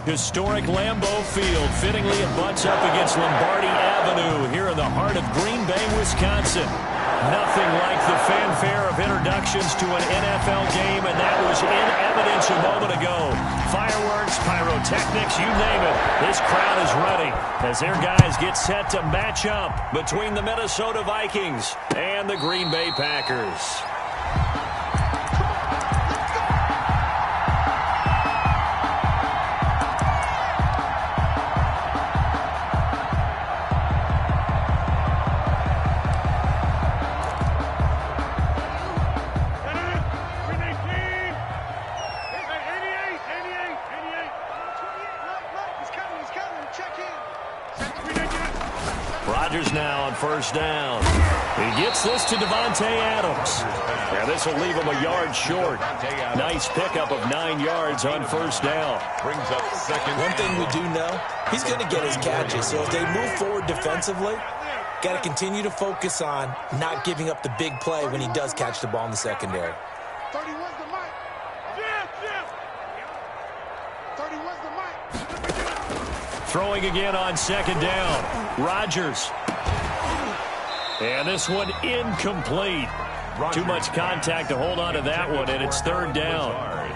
Historic Lambeau Field fittingly it butts up against Lombardi Avenue here in the heart of Green Bay, Wisconsin. Nothing like the fanfare of introductions to an NFL game, and that was in evidence a moment ago. Fireworks, pyrotechnics, you name it. This crowd is ready as their guys get set to match up between the Minnesota Vikings and the Green Bay Packers. Now on first down. He gets this to Davante Adams. And this will leave him a yard short. Nice pickup of 9 yards on first down. Brings up second. One thing we do know, he's going to get his catches. So if they move forward defensively, got to continue to focus on not giving up the big play when he does catch the ball in the secondary. 31's the mic. Yeah. 31's the mic. Throwing again on second down. Rodgers. And this one incomplete. Too much contact to hold on to that one, and it's third down.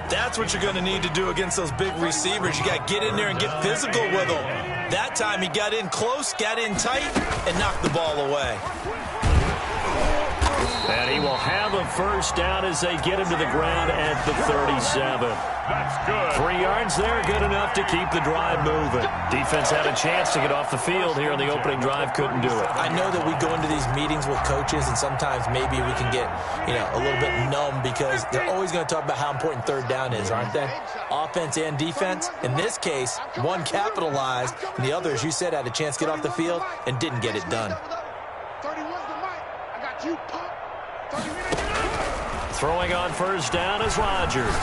That's what you're going to need to do against those big receivers. You got to get in there and get physical with them. That time he got in close, got in tight, and knocked the ball away. And he will have a first down as they get him to the ground at the 37. That's good. 3 yards there, good enough to keep the drive moving. Defense had a chance to get off the field here on the opening drive, couldn't do it. I know that we go into these meetings with coaches, and sometimes maybe we can get, a little bit numb because they're always going to talk about how important third down is, aren't they? Offense and defense. In this case, one capitalized, and the other, as you said, had a chance to get off the field and didn't get it done. 31's the mic. I got you, pop. Throwing on first down is Rodgers.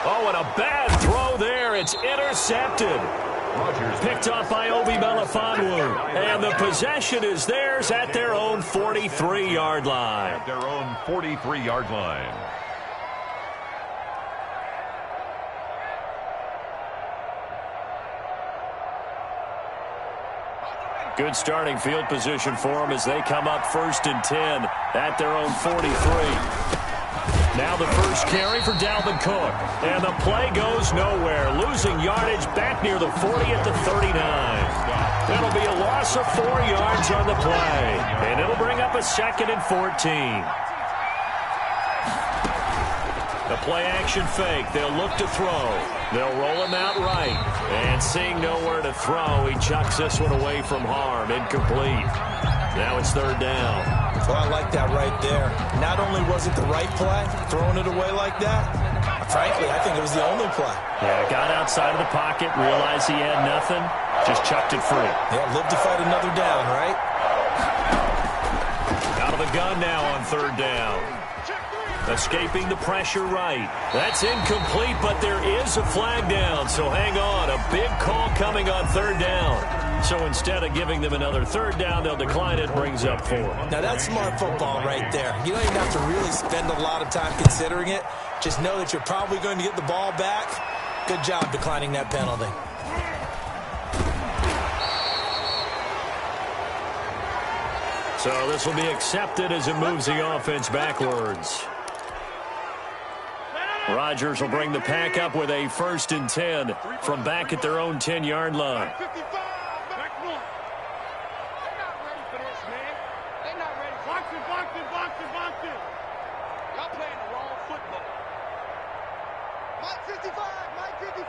Oh, and a bad throw there. It's intercepted. Picked off by Obi Melifonwu. And the possession is theirs at their own 43-yard line. At their own 43-yard line. Good starting field position for them as they come up first and 10 at their own 43. Now the first carry for Dalvin Cook. And the play goes nowhere. Losing yardage back near the 40 at the 39. That'll be a loss of 4 yards on the play. And it'll bring up a second and 14. The play action fake. They'll look to throw. They'll roll him out right. And seeing nowhere to throw, he chucks this one away from harm. Incomplete. Now it's third down. Well, I like that right there. Not only was it the right play, throwing it away like that, frankly, I think it was the only play. Yeah, got outside of the pocket, realized he had nothing, just chucked it free. Yeah, live to fight another down, right? Out of the gun now on third down. Escaping the pressure right. That's incomplete, but there is a flag down, so hang on. A big call coming on third down. So instead of giving them another third down, they'll decline it, brings up 4. Now that's smart football right there. You don't even have to really spend a lot of time considering it. Just know that you're probably going to get the ball back. Good job declining that penalty. So this will be accepted as it moves the offense backwards. Rodgers will bring the pack up with a first and 10 from back at their own 10-yard line. Y'all playing the wrong football. Mike 55, Mike 55.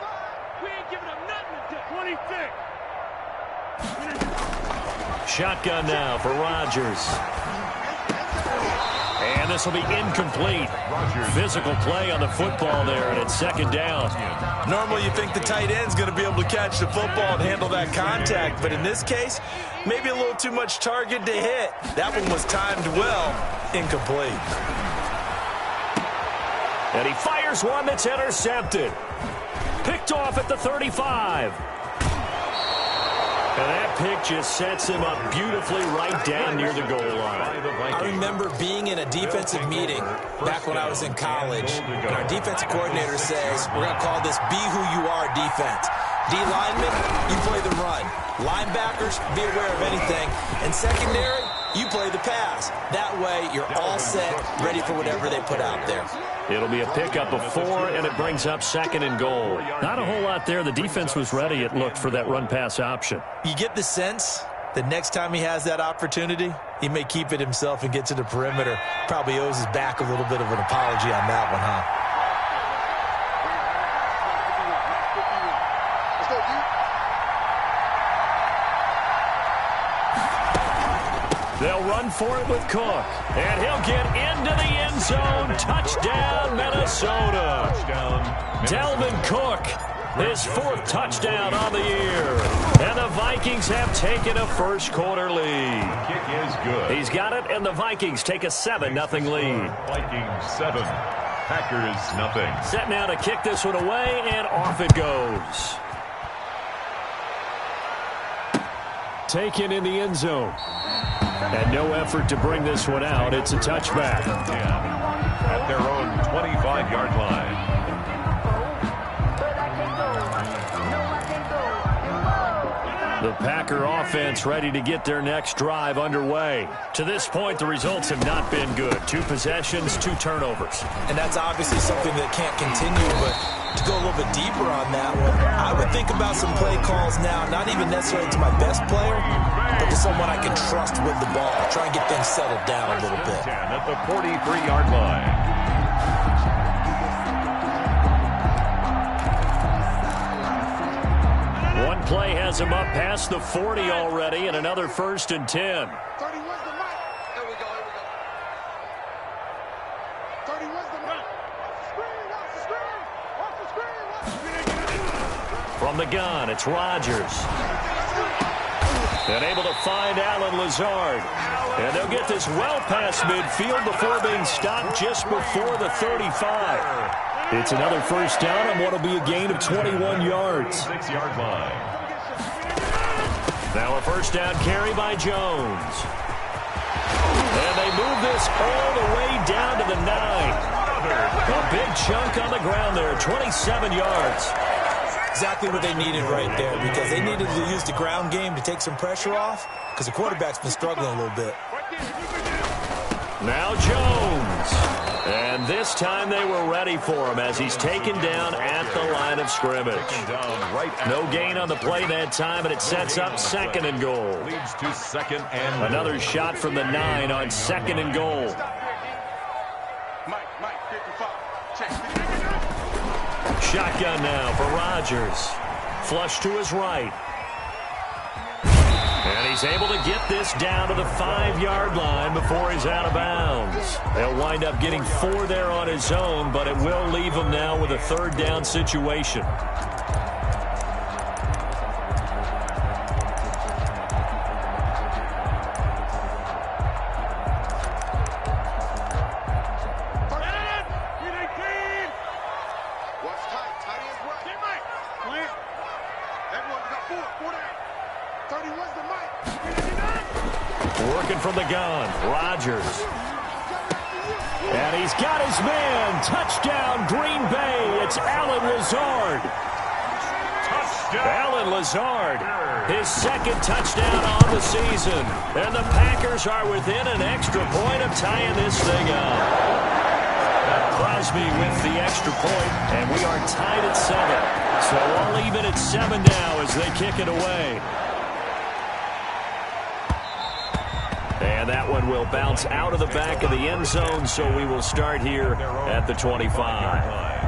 We ain't giving up nothing to 26. Shotgun now for Rodgers. And this will be incomplete. Physical play on the football there, and it's second down. Normally you think the tight end's going to be able to catch the football and handle that contact, but in this case, maybe a little too much target to hit. That one was timed well. Incomplete. And he fires one that's intercepted. Picked off at the 35. And that pick just sets him up beautifully right down near the goal line. I remember being in a defensive meeting back when I was in college, and our defensive coordinator says, we're going to call this be who you are defense. D linemen, you play the run. Linebackers, be aware of anything. And secondary, you play the pass. That way, you're all set, ready for whatever they put out there. It'll be a pickup of 4, and it brings up 2nd and goal. Not a whole lot there. The defense was ready, it looked, for that run-pass option. You get the sense that next time he has that opportunity, he may keep it himself and get to the perimeter. Probably owes his back a little bit of an apology on that one, huh? They'll run for it with Cook. And he'll get into the end zone. Touchdown, Minnesota. Dalvin Cook, his 4th touchdown on the year. And the Vikings have taken a first-quarter lead. Kick is good. He's got it, and the Vikings take a 7-0 lead. Vikings 7, Packers nothing. Set now to kick this one away, and off it goes. Taken in the end zone. And no effort to bring this one out. It's a touchback. At their own 25-yard line. The Packer offense ready to get their next drive underway. To this point, the results have not been good. 2 possessions, 2 turnovers. And that's obviously something that can't continue, but to go a little bit deeper on that one, I would think about some play calls now, not even necessarily to my best player, but to someone I can trust with the ball. Try and get things settled down a little bit. 10 at the 43-yard line. One play has him up past the 40 already, and another 1st and 10. 30 was the mic. Here we go. 30 was the mic. Watch the screen. From the gun, it's Rodgers. And able to find Alan Lazard. And they'll get this well past midfield before being stopped just before the 35. It's another first down on what will be a gain of 21 yards. 6-yard line. Now a first down carry by Jones. And they move this all the way down to the 9. A big chunk on the ground there, 27 yards. Exactly what they needed right there, because they needed to use the ground game to take some pressure off, because the quarterback's been struggling a little bit. Now Jones. And this time they were ready for him as he's taken down at the line of scrimmage. No gain on the play that time, and it sets up 2nd and goal. Leads to 2nd and Another shot from the 9 on 2nd and goal. Mike, 55. Check. Shotgun now for Rodgers. Flush to his right. And he's able to get this down to the 5-yard line before he's out of bounds. They'll wind up getting 4 there on his own, but it will leave him now with a 3rd down situation. Working from the gun, Rodgers. And he's got his man. Touchdown, Green Bay. It's Alan Lazard. touchdown. Alan Lazard, his 2nd touchdown on the season. And the Packers are within an extra point of tying this thing up. Crosby with the extra point, and we are tied at 7. So all even at 7 now as they kick it away. And that one will bounce out of the back of the end zone, so we will start here at the 25.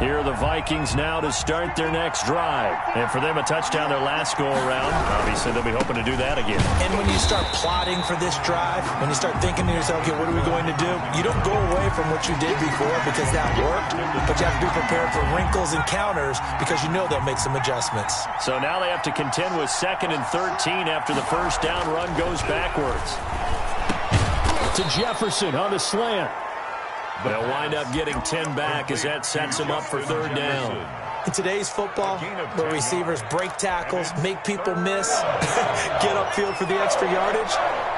Here are the Vikings now to start their next drive. And for them, a touchdown their last go-around. Obviously, they'll be hoping to do that again. And when you start plotting for this drive, when you start thinking to yourself, okay, what are we going to do? You don't go away from what you did before because that worked, but you have to be prepared for wrinkles and counters because you know they'll make some adjustments. So now they have to contend with 2nd and 13 after the first down run goes backwards. To Jefferson on the slant. They'll wind up getting 10 back as that sets them up for 3rd down. In today's football, where receivers break tackles, make people miss, get upfield for the extra yardage,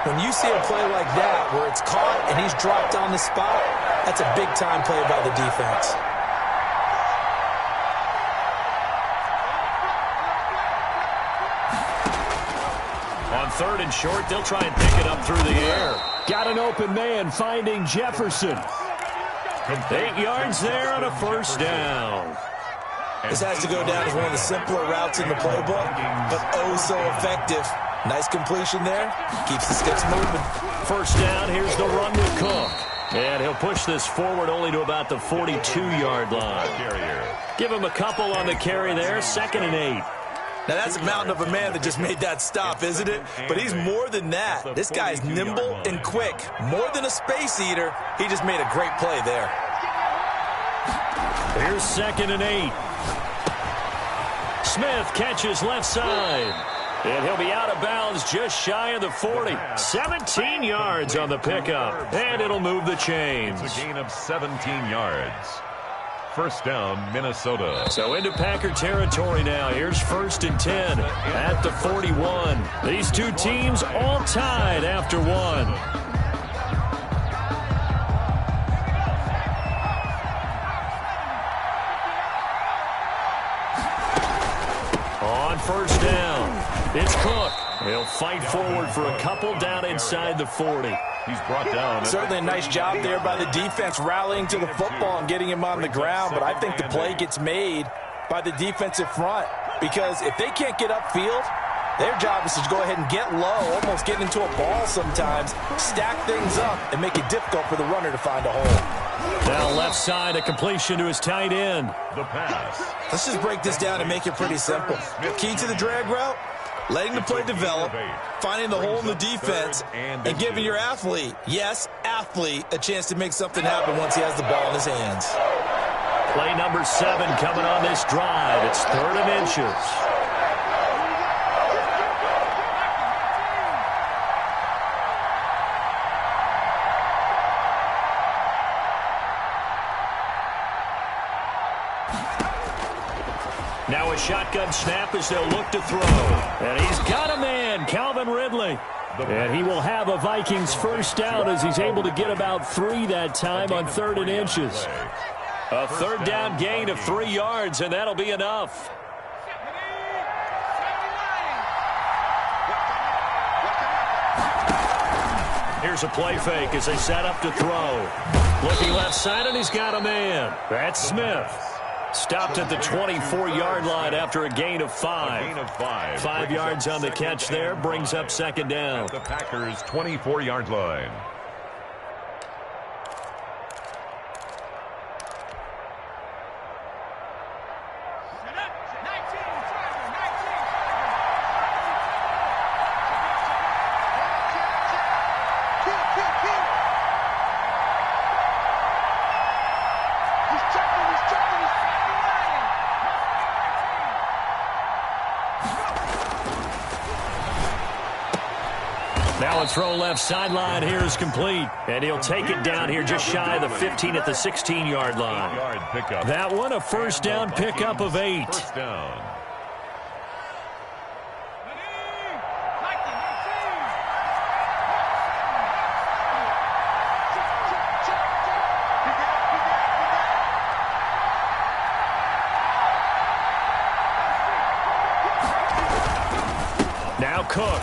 when you see a play like that where it's caught and he's dropped on the spot, that's a big-time play by the defense. On 3rd and short, they'll try and pick it up through the air. Got an open man finding Jefferson. 8 yards there on a first down. This has to go down as one of the simpler routes in the playbook, but oh so effective. Nice completion there. Keeps the sticks moving. First down, here's the run with Cook. And he'll push this forward only to about the 42-yard line. Give him a couple on the carry there, 2nd and 8. Now, that's a mountain of a man that just made that stop, isn't it? But he's more than that. This guy's nimble and quick. More than a space eater, he just made a great play there. Here's 2nd and 8. Smith catches left side. And he'll be out of bounds just shy of the 40. 17 yards on the pickup. And it'll move the chains. It's a gain of 17 yards. First down, Minnesota. So into Packer territory now. Here's 1st and 10 at the 41. These two teams all tied after one. On first down, it's Cook. He'll fight forward for a couple down inside the 40. He's brought down. Certainly a nice job there by the defense rallying to the football and getting him on the ground, but I think the play gets made by the defensive front because if they can't get upfield, their job is to go ahead and get low, almost get into a ball sometimes, stack things up, and make it difficult for the runner to find a hole. Now left side, a completion to his tight end. The pass. Let's just break this down and make it pretty simple. Key to the drag route, letting the play develop, finding the hole in the defense, and giving your athlete, yes, athlete, a chance to make something happen once he has the ball in his hands. Play number 7 coming on this drive. It's 3rd and inches. Now a shotgun snap as they'll look to throw. And he's got a man, Calvin Ridley. And he will have a Vikings first down as he's able to get about 3 that time on 3rd and inches. A 3rd down gain of 3 yards, and that'll be enough. Here's a play fake as they set up to throw. Looking left side, and he's got a man. That's Smith. Stopped at the 24-yard line after a gain of 5. 5 yards on the catch there, brings up 2nd down. At the Packers' 24-yard line. Now a throw left sideline here is complete. And he'll take it down here just shy of the 15 at the 16-yard line. That one a first down pickup of 8. First down. Now Cook.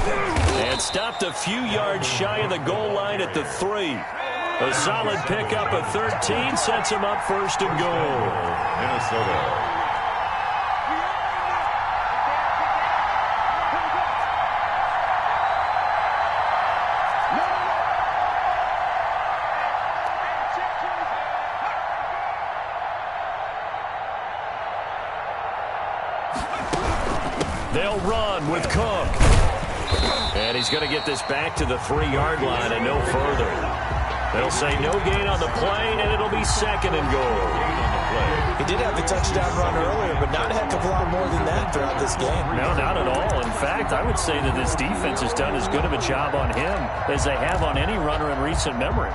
And stopped a few yards shy of the goal line at the 3. A solid pickup of 13 sets him up 1st and goal. Minnesota. They'll run with Cook. And he's going to get this back to the 3-yard line and no further. They'll say no gain on the play, and it'll be 2nd and goal. He did have the touchdown run earlier, but not a heck of a lot more than that throughout this game. No, not at all. In fact, I would say that this defense has done as good of a job on him as they have on any runner in recent memory.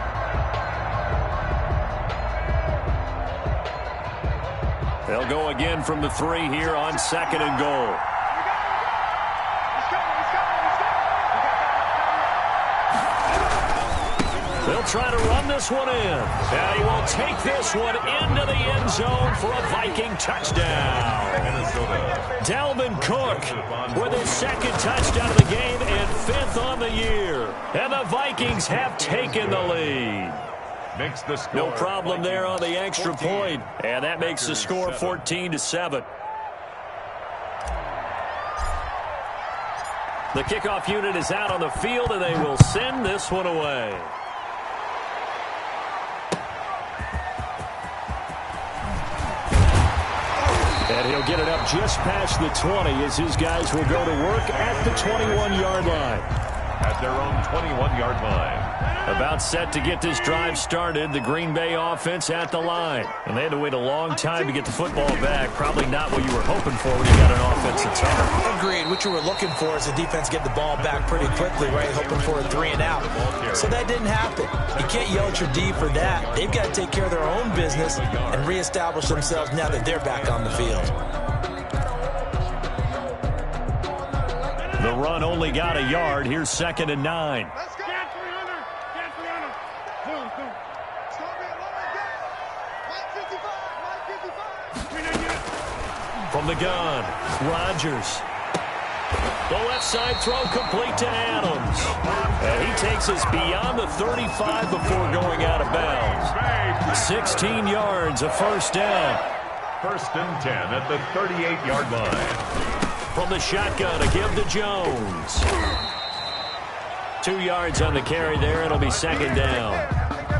They'll go again from the 3 here on 2nd and goal. They'll try to run this one in. And he will take this one into the end zone for a Viking touchdown. Dalvin Cook with his 2nd touchdown of the game and 5th on the year. And the Vikings have taken the lead. Makes the score. No problem there on the extra 14. point. And that makes the score 14-7. The kickoff unit is out on the field, and they will send this one away. And he'll get it up just past the 20 as his guys will go to work at the 21-yard line. At their own 21-yard line. About set to get this drive started, the Green Bay offense at the line. And they had to wait a long time to get the football back. Probably not what you were hoping for when you got an offense that's hard. Agreed. What you were looking for is the defense get the ball back pretty quickly, right? Hoping for a 3 and out. So that didn't happen. You can't yell at your D for that. They've got to take care of their own business and reestablish themselves now that they're back on the field. The run only got a yard. Here's 2nd and 9. Let's go. Get 300. Get 300. Boom, boom. Stop it. Mike 55. Mike 55. From the gun, Rodgers. The left side throw complete to Adams. And he takes us beyond the 35 before going out of bounds. 16 yards, a first down. 1st and 10 at the 38-yard line. From the shotgun, a give to Jones. 2 yards on the carry there. It'll be 2nd down.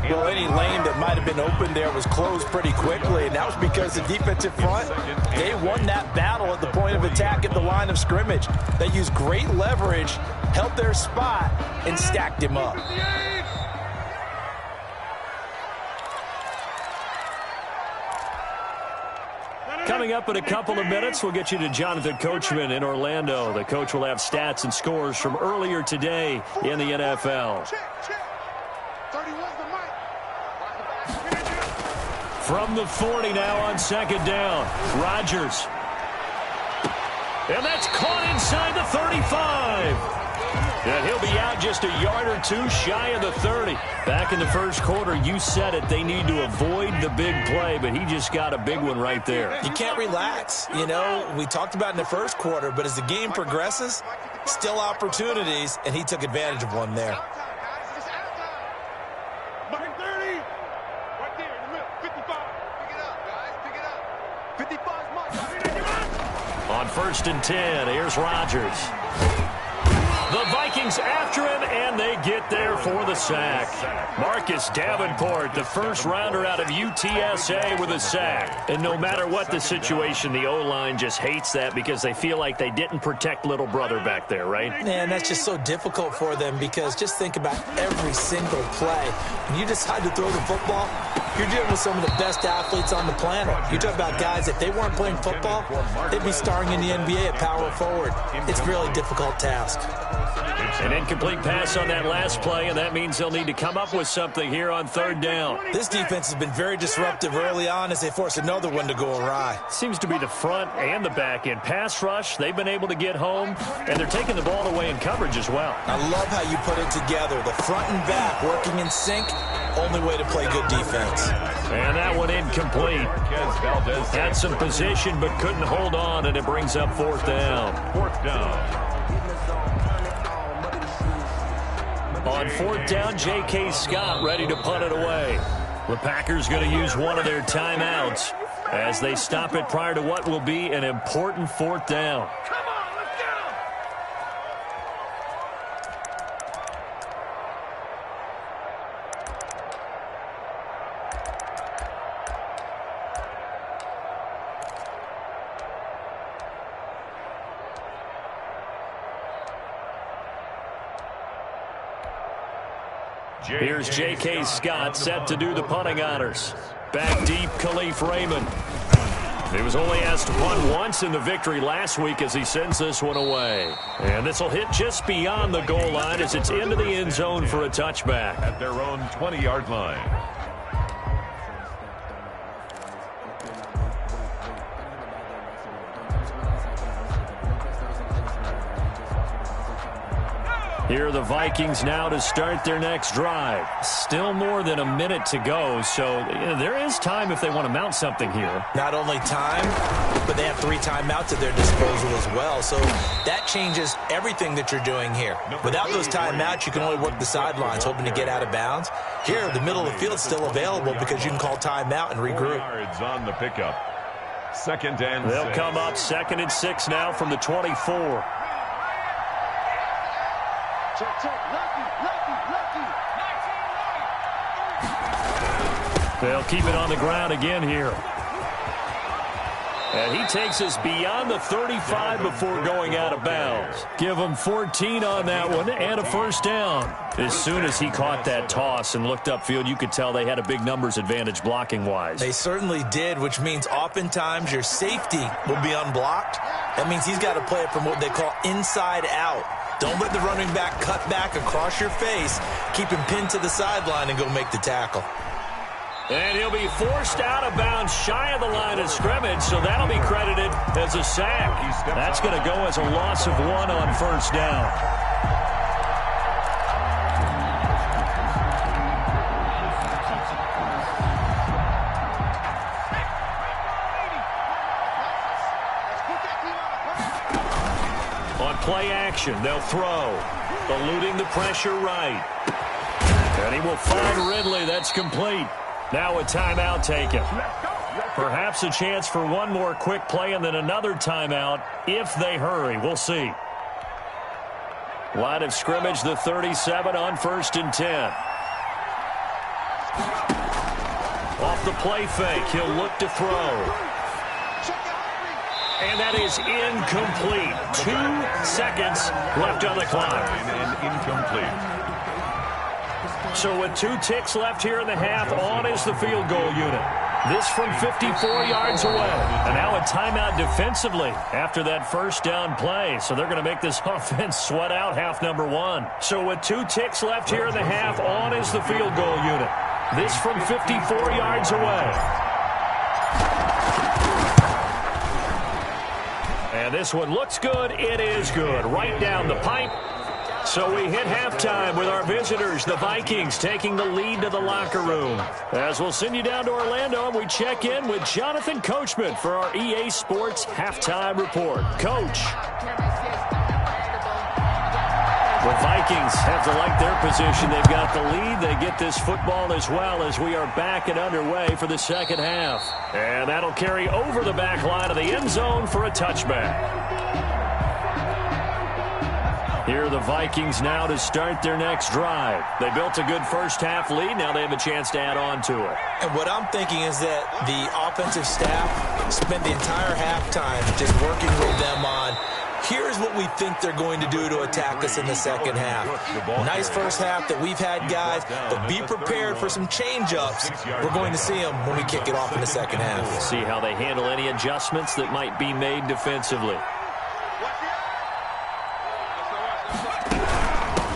Well, any lane that might have been open there was closed pretty quickly, and that was because the defensive front, they won that battle at the point of attack at the line of scrimmage. They used great leverage, held their spot, and stacked him up. Coming up in a couple of minutes, we'll get you to Jonathan Coachman in Orlando. The coach will have stats and scores from earlier today in the NFL. From the 40 now on 2nd down, Rodgers. And that's caught inside the 35. And he'll be out just a yard or 2 shy of the 30. Back in the first quarter, you said it, they need to avoid the big play, but he just got a big one right there. You can't relax. You know, we talked about in the first quarter, but as the game progresses, still opportunities, and he took advantage of one there. Mike 30. Right there in the middle. 55. Pick it up, guys. Pick it up. 55 is Mike. On 1st and 10, here's Rodgers. The Vikings after him, and they get there for the sack. Marcus Davenport, the first rounder out of UTSA with a sack. And no matter what the situation, the O-line just hates that because they feel like they didn't protect little brother back there, right? Man, that's just so difficult for them because just think about every single play. When you decide to throw the football, you're dealing with some of the best athletes on the planet. You talk about guys, if they weren't playing football, they'd be starring in the NBA at power forward. It's a really difficult task. An incomplete pass on that last play, and that means they'll need to come up with something here on 3rd down. This defense has been very disruptive early on as they force another one to go awry. Seems to be the front and the back end. Pass rush, they've been able to get home, and they're taking the ball away in coverage as well. I love how you put it together. The front and back working in sync, only way to play good defense. And that one incomplete. Had some position but couldn't hold on, and it brings up 4th down. 4th down. On 4th down, J.K. Scott ready to punt it away. The Packers going to use one of their timeouts as they stop it prior to what will be an important 4th down. Come on, let's get him. Here's J.K. Scott set to do the punting honors. Back deep, Khalif Raymond. He was only asked to punt once in the victory last week as he sends this one away. And this will hit just beyond the goal line as it's into the end zone for a touchback. At their own 20-yard line. Here are the Vikings now to start their next drive. Still more than a minute to go, so there is time if they want to mount something here. Not only time, but they have 3 timeouts at their disposal as well. So that changes everything that you're doing here. Without those timeouts, you can only work the sidelines, hoping to get out of bounds. Here, the middle of the field is still available because you can call timeout and regroup. Yards on the pickup. 2nd and 6. They'll come up 2nd and 6 now from the 24. They'll keep it on the ground again here. And he takes us beyond the 35 before going out of bounds. Give him 14 on that one and a first down. As soon as he caught that toss and looked upfield, you could tell they had a big numbers advantage blocking-wise. They certainly did, which means oftentimes your safety will be unblocked. That means he's got to play it from what they call inside out. Don't let the running back cut back across your face. Keep him pinned to the sideline and go make the tackle. And he'll be forced out of bounds shy of the line of scrimmage, so that'll be credited as a sack. That's going to go as a loss of 1 on first down. On play action, they'll throw. Eluding the pressure right. And he will find Ridley. That's complete. Now a timeout taken. Perhaps a chance for one more quick play and then another timeout if they hurry. We'll see. Line of scrimmage, the 37 on 1st and 10. Off the play fake, he'll look to throw. And that is incomplete. 2 seconds left on the clock. And incomplete. So with 2 ticks left here in the half, on is the field goal unit. This from 54 yards away. And now a timeout defensively after that first down play. So they're going to make this offense sweat out half number 1. So with 2 ticks left here in the half, on is the field goal unit. This from 54 yards away. And this one looks good. It is good. Right down the pipe. So we hit halftime with our visitors, the Vikings, taking the lead to the locker room. As we'll send you down to Orlando, and we check in with Jonathan Coachman for our EA Sports Halftime Report. Coach. The Vikings have to like their position. They've got the lead. They get this football as well as we are back and underway for the second half. And that'll carry over the back line of the end zone for a touchback. Here are the Vikings now to start their next drive. They built a good first half lead. Now they have a chance to add on to it. And what I'm thinking is that the offensive staff spent the entire halftime just working with them on, here's what we think they're going to do to attack us in the second half. Nice first half that we've had, guys, but be prepared for some change-ups. We're going to see them when we kick it off in the second half. We'll see how they handle any adjustments that might be made defensively.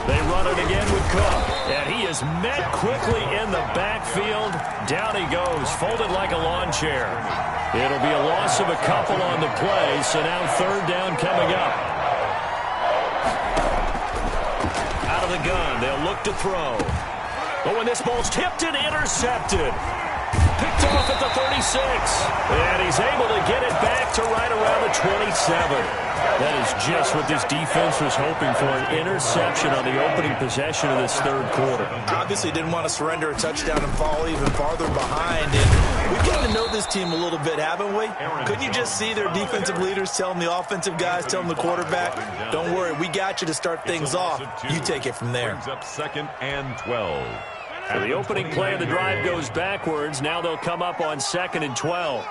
They run it again with Cook, and he is met quickly in the backfield. Down he goes, folded like a lawn chair. It'll be a loss of a couple on the play, so now 3rd down coming up. Out of the gun, they'll look to throw. But when this ball's tipped and intercepted. Picked off at the 36. And he's able to get it back to right around the 27. That is just what this defense was hoping for, an interception on the opening possession of this 3rd quarter. Obviously didn't want to surrender a touchdown and fall even farther behind. And we've gotten to know this team a little bit, haven't we? Couldn't you just see their defensive leaders telling the offensive guys, telling the quarterback, don't worry, we got you to start things off. You take it from there. Brings up 2nd and 12. So the opening play of the drive goes backwards. Now they'll come up on 2nd and 12.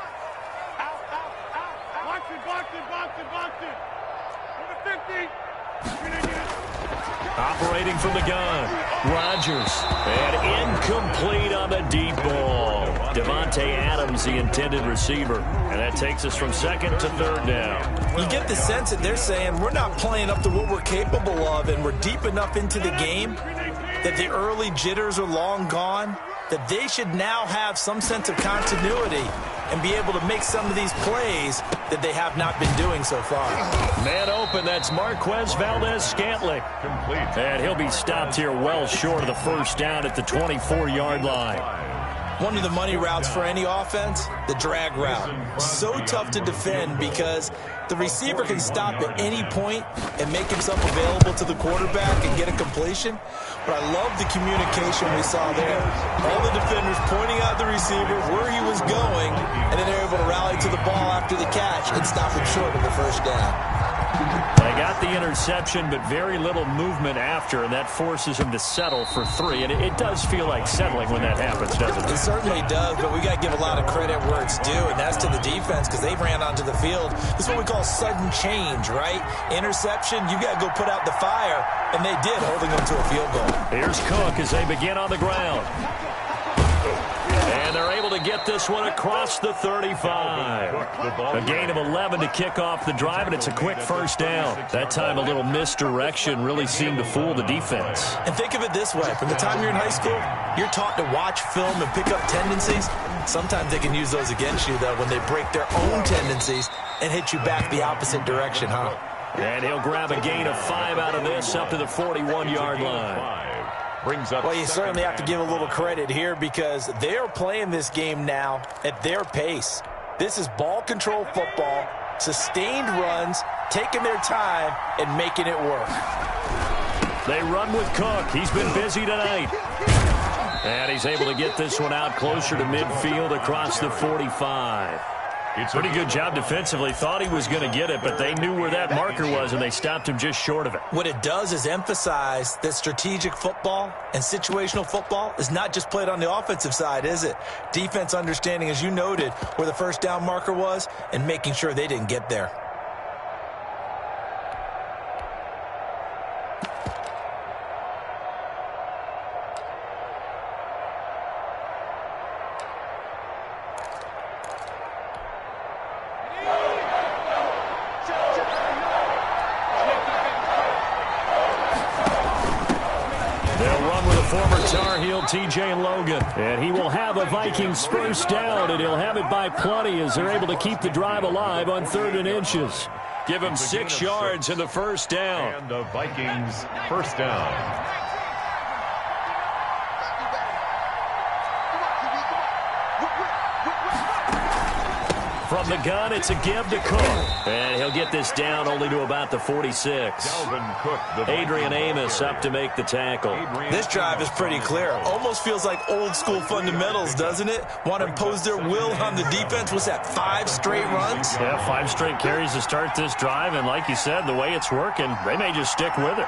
Operating from the gun, Rodgers, and incomplete on the deep ball. Devontae Adams, the intended receiver, and that takes us from 2nd to 3rd down. You get the sense that they're saying we're not playing up to what we're capable of, and we're deep enough into the game that the early jitters are long gone, that they should now have some sense of continuity. and be able to make some of these plays that they have not been doing so far. Man open, that's Marquez Valdez-Scantling. Complete. And he'll be stopped here well short of the first down at the 24-yard line. One of the money routes for any offense, the drag route. So tough to defend because the receiver can stop at any point and make himself available to the quarterback and get a completion. But I love the communication we saw there. All the defenders pointing out the receiver, where he was going, and then they're able to rally to the ball after the catch and stop him short of the first down. They got the interception, but very little movement after, and that forces him to settle for 3. And it does feel like settling when that happens, doesn't it? It certainly does, but we got to give a lot of credit where it's due, and that's to the defense because they ran onto the field. This is what we call sudden change, right? Interception, you got to go put out the fire, and they did, holding them to a field goal. Here's Cook as they begin on the ground. And they're able to get this one across the 35. A gain of 11 to kick off the drive, and it's a quick first down. That time a little misdirection really seemed to fool the defense. And think of it this way. From the time you're in high school, you're taught to watch film and pick up tendencies. Sometimes they can use those against you, though, when they break their own tendencies and hit you back the opposite direction, huh? And he'll grab a gain of 5 out of this up to the 41-yard line. Well, you certainly have to give a little credit here because they're playing this game now at their pace. This is ball control football, sustained runs, taking their time, and making it work. They run with Cook. He's been busy tonight. And he's able to get this one out closer to midfield across the 45. Pretty good job defensively. Thought he was going to get it, but they knew where that marker was, and they stopped him just short of it. What it does is emphasize that strategic football and situational football is not just played on the offensive side, is it? Defense understanding, as you noted, where the first down marker was and making sure they didn't get there. TJ Logan, and he will have a Vikings first down, and he'll have it by plenty as they're able to keep the drive alive on 3rd and inches. Give him 6 yards in the first down. And the Vikings first down. From the gun, it's a give to Cook. And he'll get this down only to about the 46. Adrian Amos up to make the tackle. This drive is pretty clear. Almost feels like old school fundamentals, doesn't it? Want to impose their will on the defense. What's that, 5 straight runs? Yeah, 5 straight carries to start this drive. And like you said, the way it's working, they may just stick with it.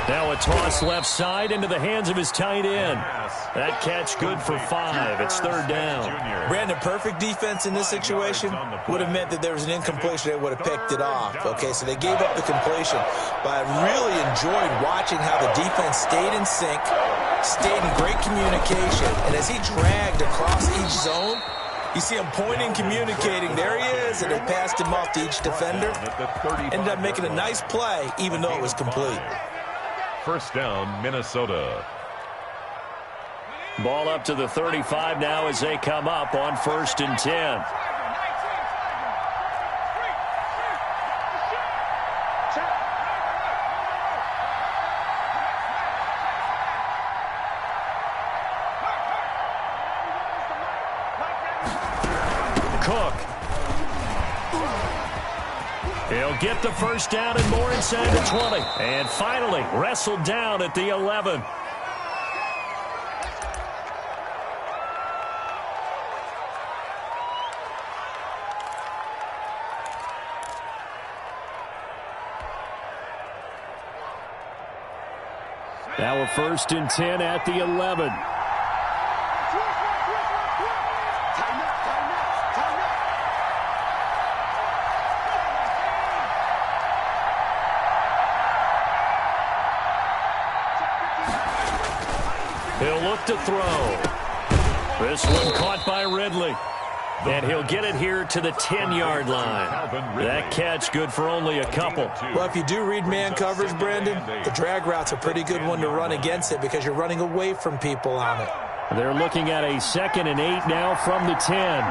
Now a toss left side into the hands of his tight end. That catch good for 5. It's 3rd down. Brandon, perfect defense in this situation would have meant that there was an incompletion. They would have picked it off. Okay, so they gave up the completion. But I really enjoyed watching how the defense stayed in sync, stayed in great communication. And as he dragged across each zone, you see him pointing, communicating. There he is, and they passed him off to each defender. Ended up making a nice play, even though it was complete. First down, Minnesota. Ball up to the 35 now as they come up on 1st and 10. Cook. He'll get the first down and more inside the 20. And finally wrestled down at the 11. Now a 1st and 10 at the 11. He'll look to throw. This one caught by Ridley. And he'll get it here to the 10-yard line. That catch good for only a couple. Well, if you do read man coverage, Brandon, the drag route's a pretty good one to run against it because you're running away from people on it. They're looking at a 2nd and 8 now from the 10.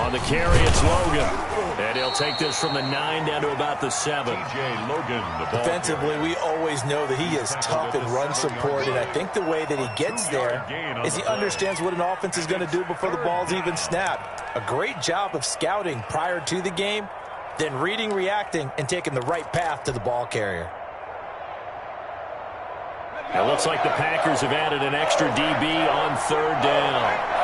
On the carry, it's Logan. And he'll take this from the 9 down to about the 7. Defensively, we always know that he is tough in run support, and I think the way that he gets there is he understands what an offense is going to do before the ball's even snapped. A great job of scouting prior to the game, then reading, reacting, and taking the right path to the ball carrier. It looks like the Packers have added an extra DB on 3rd down.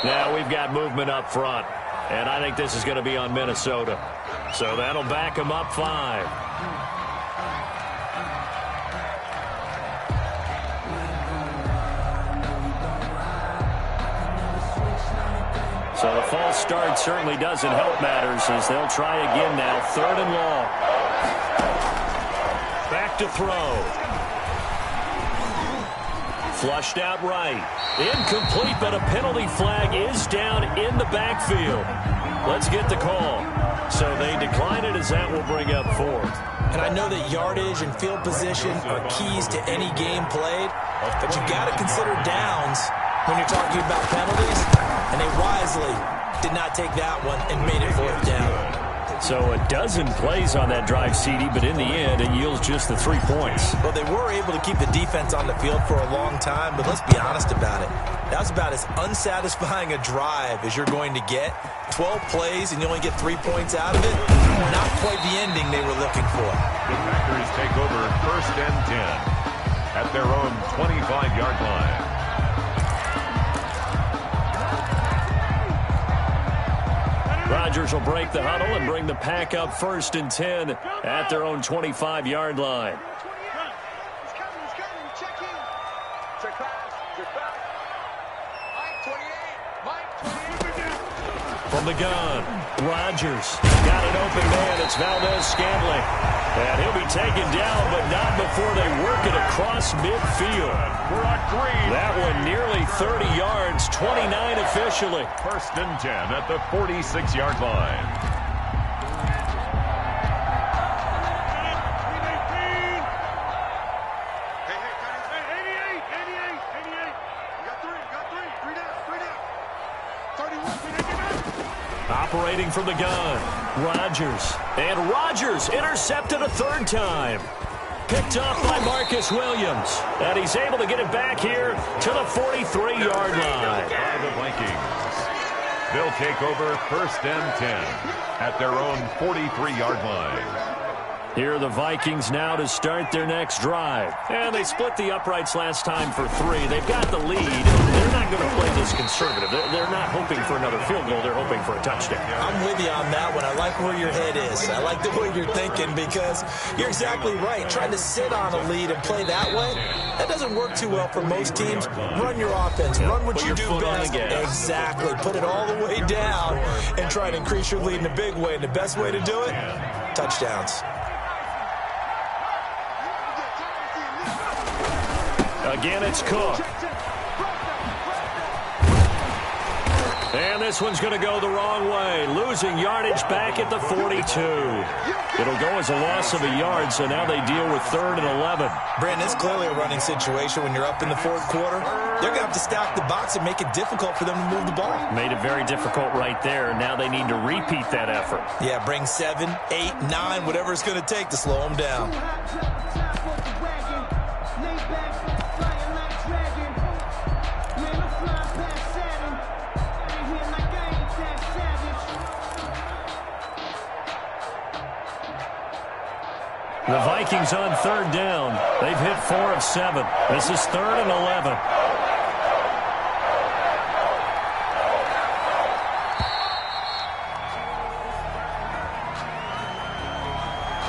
Now we've got movement up front, and I think this is going to be on Minnesota. So that'll back them up 5. So the false start certainly doesn't help matters as they'll try again now. 3rd and long. Back to throw. Flushed out right. Incomplete, but a penalty flag is down in the backfield. Let's get the call. So they decline it as that will bring up 4th. And I know that yardage and field position are keys to any game played, but you got to consider downs when you're talking about penalties, and they wisely did not take that one and made it 4th down. So a dozen plays on that drive, CD, but in the end, it yields just the 3 points. Well, they were able to keep the defense on the field for a long time, but let's be honest about it. That was about as unsatisfying a drive as you're going to get. 12 plays and you only get 3 points out of it. Not quite the ending they were looking for. The Packers take over 1st and 10 at their own 25-yard line. Rodgers will break the huddle and bring the Pack up 1st and 10 at their own 25-yard line. From the gun, Rodgers got an open man. It's Valdez-Scantling. And he'll be taken down, but not before they work it across midfield. That one nearly 30 yards, 29 officially. 1st and 10 at the 46-yard line. Operating from the gun, Rodgers. And Rodgers intercepted a 3rd time. Picked up by Marcus Williams. And he's able to get it back here to the 43-yard line. By the Vikings. They'll take over 1st and 10 at their own 43-yard line. Here are the Vikings now to start their next drive. And they split the uprights last time for 3. They've got the lead. They're not going to play this conservative. They're not hoping for another field goal. They're hoping for a touchdown. I'm with you on that one. I like where your head is. I like the way you're thinking because you're exactly right. Trying to sit on a lead and play that way, that doesn't work too well for most teams. Run your offense. Run what you do best. Exactly. Put it all the way down and try to increase your lead in a big way. And the best way to do it, touchdowns. Again, it's Cook. And this one's going to go the wrong way. Losing yardage back at the 42. It'll go as a loss of a yard, so now they deal with 3rd and 11. Brandon, it's clearly a running situation when you're up in the 4th quarter. They're going to have to stack the box and make it difficult for them to move the ball. Made it very difficult right there. Now they need to repeat that effort. Yeah, bring 7, 8, 9, whatever it's going to take to slow them down. The Vikings on 3rd down. They've hit 4 of 7. This is 3rd and 11.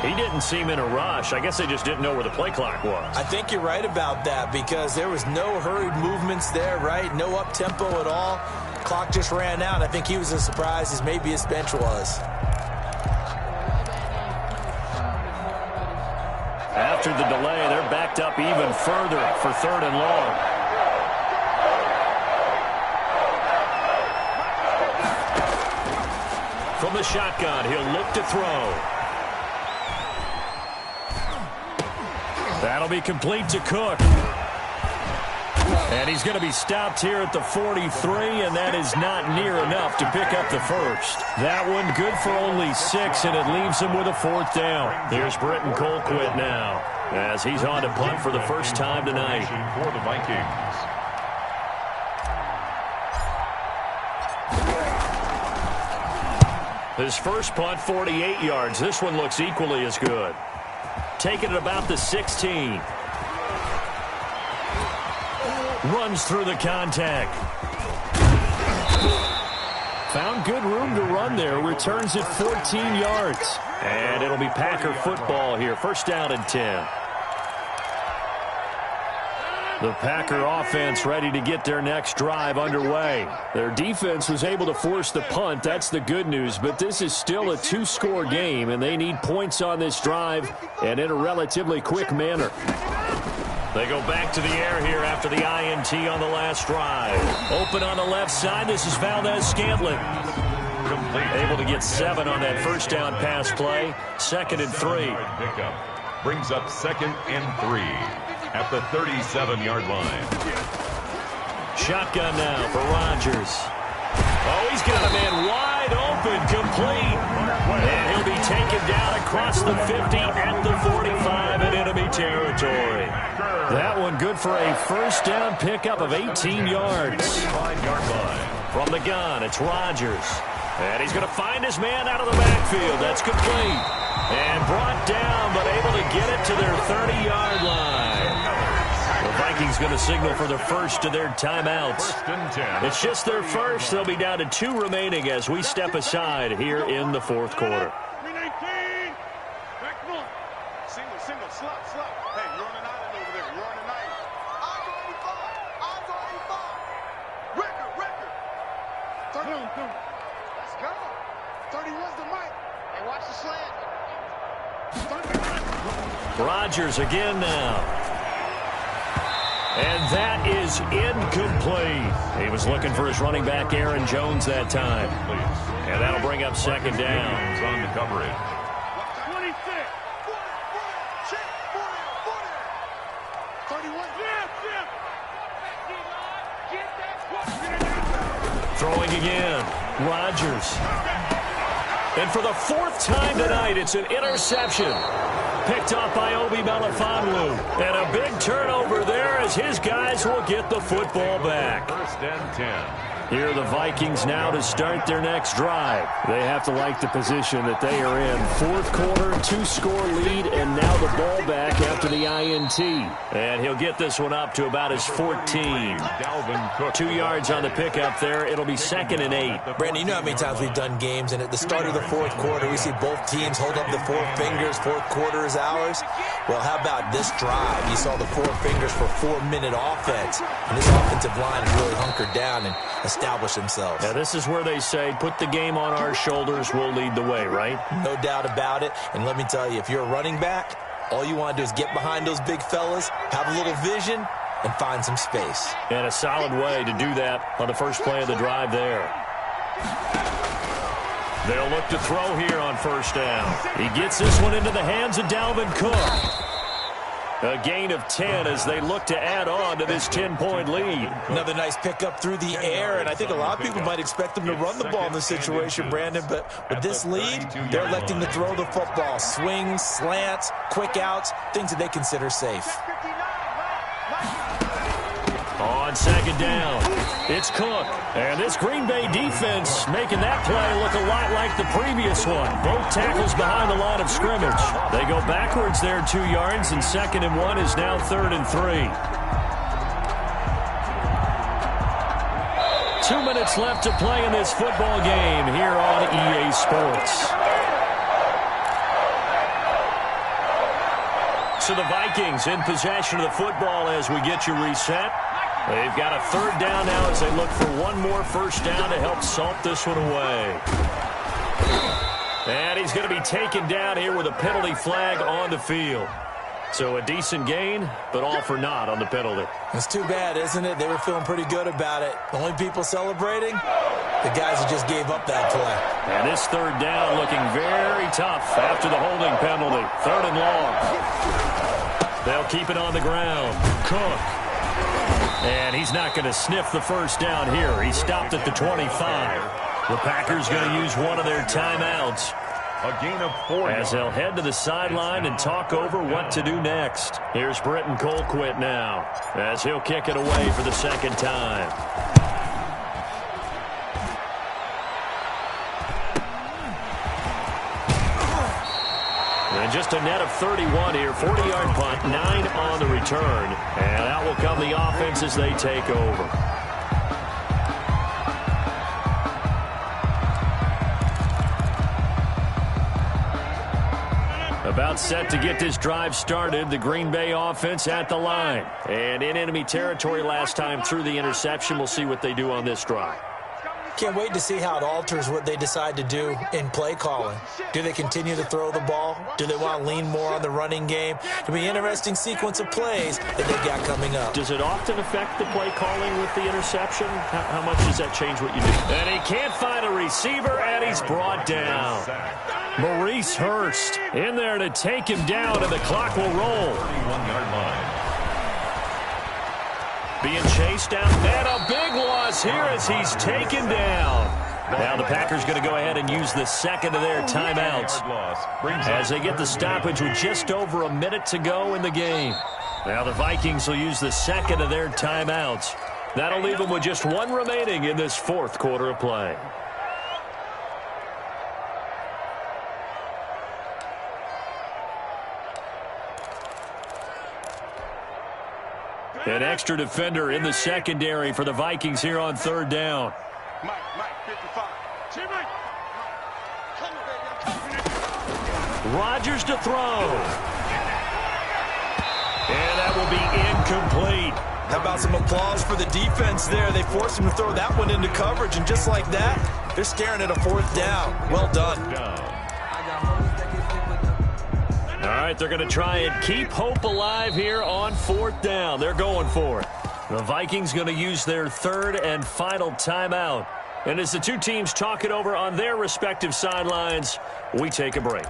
He didn't seem in a rush. I guess they just didn't know where the play clock was. I think you're right about that because there was no hurried movements there, right? No up-tempo at all. Clock just ran out. I think he was as surprised as maybe his bench was. After the delay, they're backed up even further for 3rd and long. From the shotgun, he'll look to throw. That'll be complete to Cook. And he's going to be stopped here at the 43, and that is not near enough to pick up the first. That one good for only 6, and it leaves him with a 4th down. Here's Britton Colquitt now, as he's on to punt for the first time tonight. For the Vikings. His first punt, 48 yards. This one looks equally as good. Taking it about the 16. Runs through the contact. Found good room to run there. Returns it 14 yards. And it'll be Packer football here. First down and 10. The Packer offense ready to get their next drive underway. Their defense was able to force the punt. That's the good news. But this is still a 2-score game, and they need points on this drive and in a relatively quick manner. They go back to the air here after the INT on the last drive. Open on the left side. This is Valdez-Scantling. Able to get 7 on that first down pass play. 2nd and 3. Pickup brings up 2nd and 3 at the 37-yard line. Shotgun now for Rodgers. Oh, he's got a man wide open, complete. And he'll be taken down across the 50 at the 45 in enemy territory. That one good for a first down pickup of 18 yards. 45-yard line. From the gun, it's Rodgers. And he's going to find his man out of the backfield. That's complete. And brought down, but able to get it to their 30-yard line. The Vikings going to signal for the first of their timeouts. First and 10. It's just their first. They'll be down to 2 remaining as we step aside here in the 4th quarter. 319. Back one. Single, slot. Hey, you're on an island over there. You're on an island. Eyes on 85. Record. 30. Let's go. 31's the mic. Hey, watch the slant. Rodgers again now. And that is incomplete. He was looking for his running back, Aaron Jones, that time. And that'll bring up 2nd down. On the coverage. 26. 31. Throwing again. Rodgers. And for the 4th time tonight, it's an interception. Picked off by Obi Melifonwu. And a big turnover there as his guys will get the football back. First and 10. Here are the Vikings now to start their next drive. They have to like the position that they are in. 4th quarter, 2-score lead, and now the ball back after the INT. And he'll get this one up to about his 14. Dalvin Cook. 2 yards on the pickup there. It'll be 2nd and 8. Brandon, you know how many times we've done games, and at the start of the 4th quarter, we see both teams hold up the 4 fingers. 4th quarter is ours. Well, how about this drive? You saw the 4 fingers for 4-minute offense, and this offensive line has really hunkered down and established themselves. Yeah, this is where they say, put the game on our shoulders, we'll lead the way, right? No doubt about it. And let me tell you, if you're a running back, all you want to do is get behind those big fellas, have a little vision, and find some space. And a solid way to do that on the first play of the drive there. They'll look to throw here on first down. He gets this one into the hands of Dalvin Cook. A gain of 10 as they look to add on to this 10-point lead. Another nice pickup through the air, and I think a lot of people might expect them to run the ball in this situation, Brandon, but with this lead, they're electing to throw the football. Swings, slants, quick outs, things that they consider safe. On 2nd down, it's Cook. And this Green Bay defense making that play look a lot like the previous one. Both tackles behind the line of scrimmage. They go backwards there 2 yards, and 2nd and 1 is now 3rd and 3. 2 minutes left to play in this football game here on EA Sports. So the Vikings in possession of the football as we get you reset. They've got a 3rd down now as they look for one more first down to help salt this one away. And he's going to be taken down here with a penalty flag on the field. So a decent gain, but all for naught on the penalty. It's too bad, isn't it? They were feeling pretty good about it. The only people celebrating, the guys who just gave up that play. And this third down looking very tough after the holding penalty. 3rd and long. They'll keep it on the ground. Cook. And he's not going to sniff the first down here. He stopped at the 25. The Packers going to use one of their timeouts. A gain of 4 as they'll head to the sideline and talk over what to do next. Here's Britton Colquitt now as he'll kick it away for the second time. And just a net of 31 here. 40-yard punt, 9 on the return. And out will come the offense as they take over. About set to get this drive started. The Green Bay offense at the line. And in enemy territory last time through the interception. We'll see what they do on this drive. Can't wait to see how it alters what they decide to do in play calling. Do they continue to throw the ball? Do they want to lean more on the running game? It'll be an interesting sequence of plays that they've got coming up. Does it often affect the play calling with the interception? How much does that change what you do? And he can't find a receiver, and he's brought down. Maurice Hurst in there to take him down, and the clock will roll. 31-yard line. Being chased down, and a big loss here as he's taken down. Now the Packers going to go ahead and use the second of their timeouts as they get the stoppage with just over a minute to go in the game. Now the Vikings will use the second of their timeouts. That'll leave them with just one remaining in this 4th quarter of play. An extra defender in the secondary for the Vikings here on 3rd down. Mike, 55. Jimmy. Rodgers to throw. And that will be incomplete. How about some applause for the defense there? They forced him to throw that one into coverage, and just like that, they're staring at a 4th down. Well done. All right, they're going to try and keep hope alive here on 4th down. They're going for it. The Vikings going to use their 3rd and final timeout. And as the two teams talk it over on their respective sidelines, we take a break.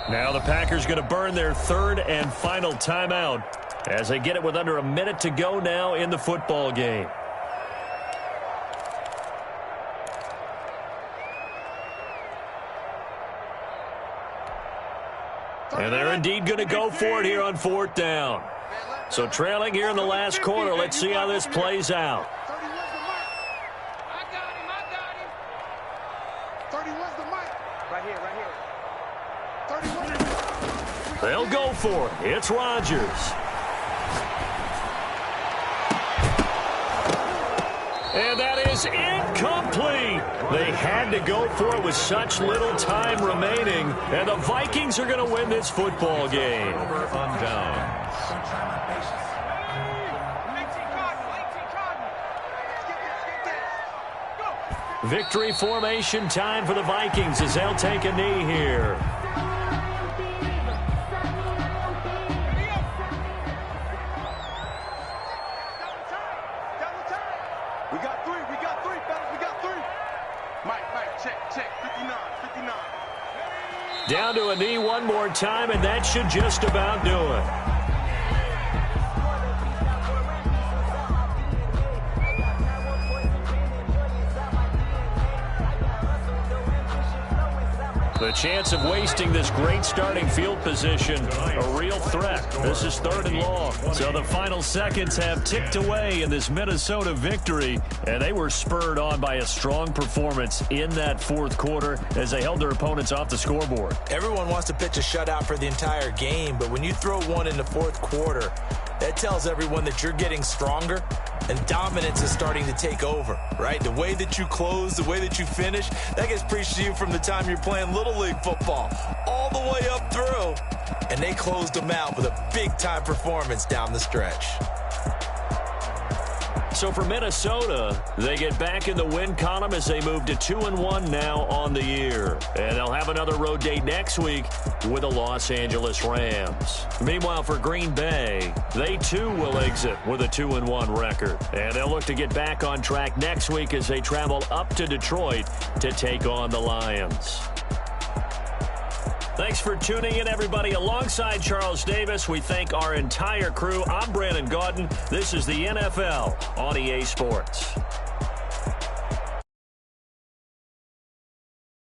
Now the Packers going to burn their 3rd and final timeout as they get it with under a minute to go now in the football game. And they're indeed going to go for it here on 4th down. So trailing here in the last quarter. Let's see how this plays out. 30 was the mic. Right here. They'll go for it. It's Rodgers. And that is incomplete. They had to go for it with such little time remaining. And the Vikings are going to win this football game. On down. Victory formation time for the Vikings as they'll take a knee here. Down to a knee one more time, and that should just about do it. The chance of wasting this great starting field position, a real threat. This is 3rd and long. So the final seconds have ticked away in this Minnesota victory, and they were spurred on by a strong performance in that 4th quarter as they held their opponents off the scoreboard. Everyone wants to pitch a shutout for the entire game, but when you throw one in the 4th quarter, that tells everyone that you're getting stronger and dominance is starting to take over, right? The way that you close, the way that you finish, that gets preached to you from the time you're playing Little League football all the way up through. And they closed them out with a big-time performance down the stretch. So for Minnesota, they get back in the win column as they move to 2-1 now on the year. And they'll have another road date next week with the Los Angeles Rams. Meanwhile, for Green Bay, they too will exit with a 2-1 record. And they'll look to get back on track next week as they travel up to Detroit to take on the Lions. Thanks for tuning in, everybody. Alongside Charles Davis, we thank our entire crew. I'm Brandon Gaudin. This is the NFL on EA Sports.